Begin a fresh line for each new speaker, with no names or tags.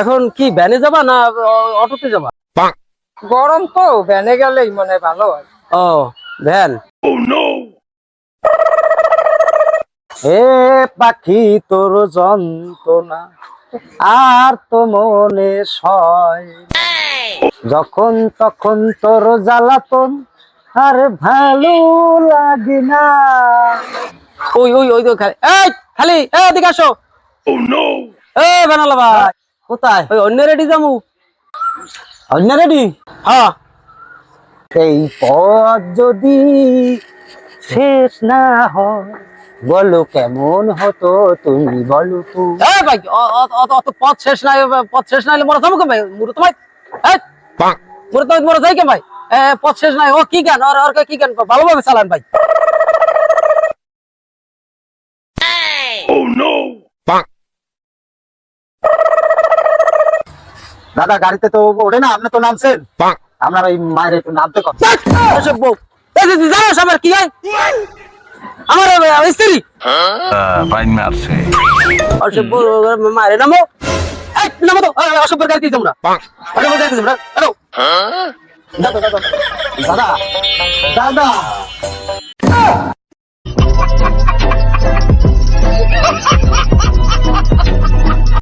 এখন কি ভ্যানে যাবা না অটোতে যাবা?
গরম তো ভ্যানে গেলেই মনে ভালো হয়।
ও ভ্যান। হে পাখি তোর যন্ত্রণা আর তো মনে সয়, যখন তখন তোর জ্বালাতন আর ভালো লাগে না। ওই ওই ওই তো খালি এই খালি এদিকে আসো। বানালা ভাই কোথায়? ওই অন্য রেডি যামু। অন্য রেডি? হ্যাঁ। এই পথ যদি শেষ না হয় বলো কেমন হতো তুমি বলো তো। ভাই অত পথ শেষ নাই, পথ শেষ নাই মরা যাবো কেন ভাই? মুরো তো ভাই মুরো তো মরা যাই কেন ভাই? পথ শেষ নাই। ও কি গান আর কি গান ভালোভাবে চালান ভাই।
দাদা গাড়িতে তো ওঠে না, আপনি তো নামছেন, আপনার ওই মায়ের একটু নামতে কথা।
আমার কি গান? আমার স্ত্রী মারে নামো নামো তো অসভ্যের গাড়ি তোমরা
দাদা দাদা দাদা